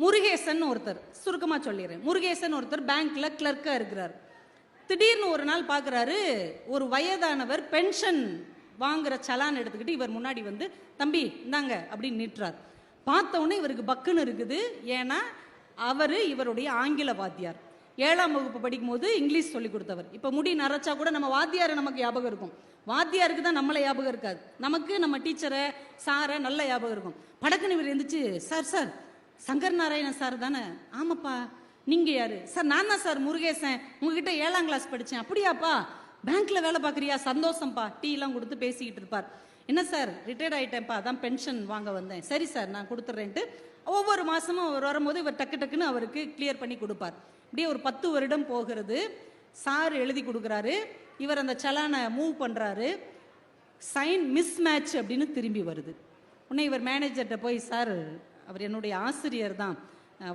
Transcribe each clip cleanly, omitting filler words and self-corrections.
முருகேசன் ஒருத்தர், சுருக்கமா சொல்லிடுறேன். முருகேசன் ஒருத்தர் பேங்க்ல கிளர்க்கா இருக்கிறார். திடீர்னு ஒரு நாள் பார்க்குறாரு, ஒரு வயதானவர் பென்ஷன் வாங்குற சலான் எடுத்துக்கிட்டு இவர் முன்னாடி வந்து, தம்பி இந்தாங்க அப்படின்னு நீட்டுறார். பார்த்த உடனே இவருக்கு பக்குன்னு இருக்குது. ஏன்னா இவருடைய ஆங்கில வாத்தியார். 7ஆம் வகுப்பு படிக்கும் போது இங்கிலீஷ் சொல்லி கொடுத்தவர். இப்போ முடி நரைச்சா கூட நம்ம வாத்தியாரை நமக்கு ஞாபகம் இருக்கும். வாத்தியாருக்கு தான் நம்மளை ஞாபகம் இருக்காது. நமக்கு நம்ம டீச்சரை சாரை நல்ல ஞாபகம் இருக்கும். படக்குன்னு இவர் இருந்துச்சு, sir sir Shankar Narayanan sir தானே? ஆமாப்பா. நீங்க யாரு? சார் நான் தான் சார் முருகேசன், உங்ககிட்ட 7ஆம் கிளாஸ் படித்தேன். அப்படியாப்பா, பேங்க்ல வேலை பார்க்குறியா? சந்தோஷம்ப்பா. டீ எல்லாம் கொடுத்து பேசிக்கிட்டு இருப்பார். என்ன சார், ரிட்டையர்ட் ஆகிட்டேன்ப்பா, அதான் பென்ஷன் வாங்க வந்தேன். சரி சார் நான் கொடுத்துட்றேன்ட்டு ஒவ்வொரு மாதமும் அவர் வரும்போது இவர் டக்கு டக்குன்னு அவருக்கு கிளியர் பண்ணி கொடுப்பார். இப்படியே ஒரு 10 வருடம் போகிறது. சார் எழுதி கொடுக்குறாரு. இவர் அந்த சலானை மூவ் பண்ணுறாரு. சைன் மிஸ் மேட்ச் அப்படின்னு திரும்பி வருது. உடனே இவர் மேனேஜர்கிட்ட போய், சார் அவர் என்னுடைய ஆசிரியர் தான்,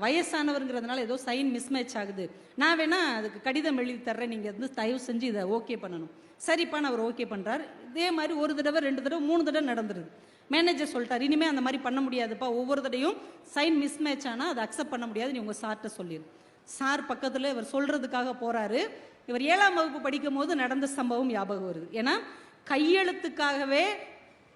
வயசானவருங்கிறதுனால ஏதோ சைன் மிஸ் மேட்ச் ஆகுது, நான் வேணா அதுக்கு கடிதம் எழுதி தர்றேன், நீங்கள் வந்து தயவு செஞ்சு இதை ஓகே பண்ணணும். சரிப்பான்னு அவர் ஓகே பண்ணுறார். இதே மாதிரி ஒரு தடவை 2 தடவை 3 தடவை நடந்துருது. மேனேஜர் சொல்லிட்டார், இனிமேல் அந்த மாதிரி பண்ண முடியாதுப்பா, ஒவ்வொரு தடையும் சைன் மிஸ் மேட்ச் ஆனால் அதை அக்செப்ட் பண்ண முடியாது, நீ உங்கள் சார்கிட்ட சொல்லிடு. சார் பக்கத்தில் இவர் சொல்கிறதுக்காக போகிறாரு. இவர் 7ஆம் வகுப்பு படிக்கும் போது நடந்த சம்பவம் ஞாபகம் வருது. ஏன்னா கையெழுத்துக்காகவே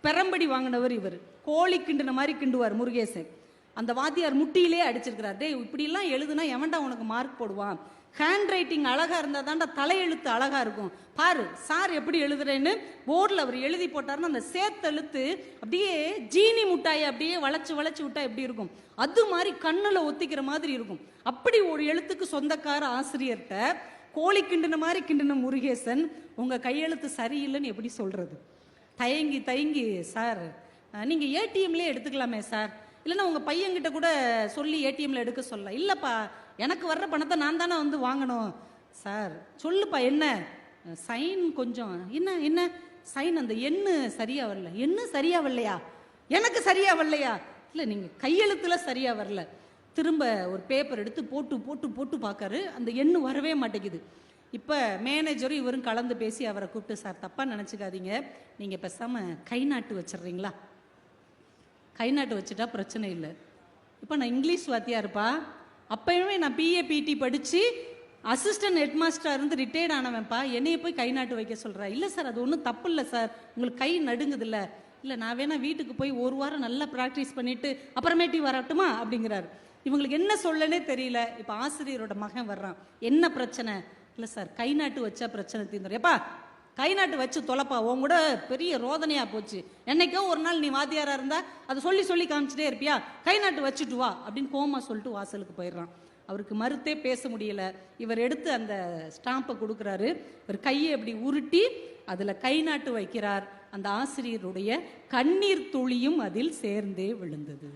பெரம்படி வாங்கினவர் இவர். கோழி கிண்டுன மாதிரி கிண்டுவார் முருகேசன். அந்த வாத்தியார் முட்டியிலே அடிச்சிருக்கிறார். டே இப்படிலாம் எழுதுனா எவன்டா உனக்கு மார்க் போடுவான்? ஹேண்ட் ரைட்டிங் அழகா இருந்தா தாண்டா தலையெழுத்து அழகா இருக்கும். பாரு சார் எப்படி எழுதுறேன்னு போர்டில் அவர் எழுதி போட்டாருன்னா அந்த சேர்த்தெழுத்து அப்படியே ஜீனி முட்டாயை அப்படியே வளைச்சு வளைச்சு விட்டா எப்படி இருக்கும், அது மாதிரி கண்ணுல ஒத்திக்கிற மாதிரி இருக்கும். அப்படி ஒரு எழுத்துக்கு சொந்தக்கார ஆசிரியர்கிட்ட கோழி கிண்டுன மாதிரி கிண்டுன முருகேசன் உங்க கையெழுத்து சரியில்லைன்னு எப்படி சொல்றது? தயங்கி தயங்கி, சார் நீங்க ஏடிஎம்லேயே எடுத்துக்கலாமே சார், இல்லைன்னா உங்கள் பையன்கிட்ட கூட சொல்லி ஏடிஎம்ல எடுக்க சொல்ல. இல்லைப்பா, எனக்கு வர்ற பணத்தை நான் தானே வந்து வாங்கணும். சார் சொல்லுப்பா, என்ன சைன் கொஞ்சம் என்ன என்ன சைன் அந்த எண்ணு சரியா வரல. எண்ணு சரியா வரலையா? எனக்கு சரியா வரலையா? இல்லை நீங்கள் கையெழுத்துல சரியா வரல. திரும்ப ஒரு பேப்பர் எடுத்து போட்டு போட்டு போட்டு பார்க்காரு, அந்த எண்ணு வரவே மாட்டேங்குது. இப்போ மேனேஜரும் இவரும் கலந்து பேசி அவரை கூப்பிட்டு, சார் தப்பாக நினச்சிக்காதீங்க, நீங்கள் பேசாமல் கை நாட்டு வச்சிடுறீங்களா? கை நாட்டு வச்சுட்டா பிரச்சனை இல்லை. இப்போ நான் இங்கிலீஷ் வாத்தியாருப்பா, அப்பயுமே நான் பிஏ பிடி படித்து அசிஸ்டன்ட் ஹெட் மாஸ்டராக இருந்து ரிட்டையர்ட் ஆனவன்ப்பா, என்னைய போய் கை நாட்டு வைக்க சொல்கிறா? இல்லை சார் அது ஒன்றும் தப்பு இல்லை சார், உங்களுக்கு கை நடுங்குது இல்லை? இல்லை நான் வேணா வீட்டுக்கு போய் 1 வாரம் நல்லா ப்ராக்டிஸ் பண்ணிவிட்டு அப்புறமேட்டி வரட்டுமா அப்படிங்கிறாரு. இவங்களுக்கு என்ன சொல்லனே தெரியல. இப்போ ஆசிரியரோட மகன் வர்றான், என்ன பிரச்சனை? இல்லை சார் கை நாட்டு வச்சா பிரச்சனை தீர்ந்துடும். எப்பா கை நாட்டு வச்சு தொலைப்பா, உன் கூட பெரிய ரோதனையா போச்சு, என்னைக்கோ ஒரு நாள் நீ வாத்தியாரா இருந்தா அதை சொல்லி சொல்லி காமிச்சிட்டே இருப்பியா, கை நாட்டு வச்சுட்டு வா அப்படின்னு கோமா சொல்லிட்டு வாசலுக்கு போயிடுறான். அவருக்கு மறுத்தே பேச முடியல. இவர் எடுத்து அந்த ஸ்டாம்பை கொடுக்குறாரு. இவர் கையை அப்படி உருட்டி அதுல கை நாட்டு வைக்கிறார். அந்த ஆசிரியருடைய கண்ணீர் துளியும் அதில் சேர்ந்தே விழுந்தது.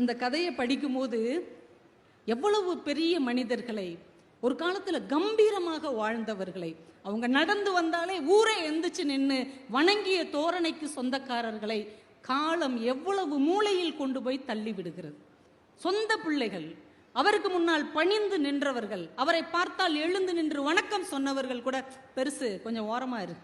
இந்த கதையை படிக்கும்போது எவ்வளவு பெரிய மனிதர்களை, ஒரு காலத்துல கம்பீரமாக வாழ்ந்தவர்களை, அவங்க நடந்து வந்தாலே ஊரே எந்திரிச்சு நின்று வணங்கிய தோரணைக்கு சொந்தக்காரர்களை காலம் எவ்வளவு மூளையில் கொண்டு போய் தள்ளி விடுகிறது. சொந்த பிள்ளைகள், அவருக்கு முன்னால் பணிந்து நின்றவர்கள், அவரை பார்த்தால் எழுந்து நின்று வணக்கம் சொன்னவர்கள் கூட பெருசு கொஞ்சம் ஓரமா இரு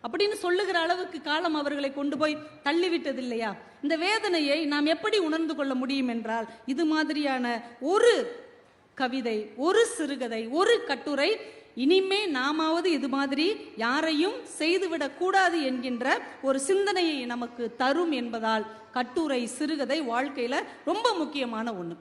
அப்படின்னு சொல்லுகிற அளவுக்கு காலம் அவர்களை கொண்டு போய் தள்ளிவிட்டது இல்லையா? இந்த வேதனையை நாம் எப்படி உணர்ந்து கொள்ள முடியும் என்றால், இது மாதிரியான ஒரு கவிதை, ஒரு சிறுகதை, ஒரு கட்டுரை இனிமே நாமாவது இது மாதிரி யாரையும் செய்துவிடக் கூடாது என்கின்ற ஒரு சிந்தனையை நமக்கு தரும் என்பதால் கட்டுரை, சிறுகதை வாழ்க்கையில ரொம்ப முக்கியமான ஒண்ணு.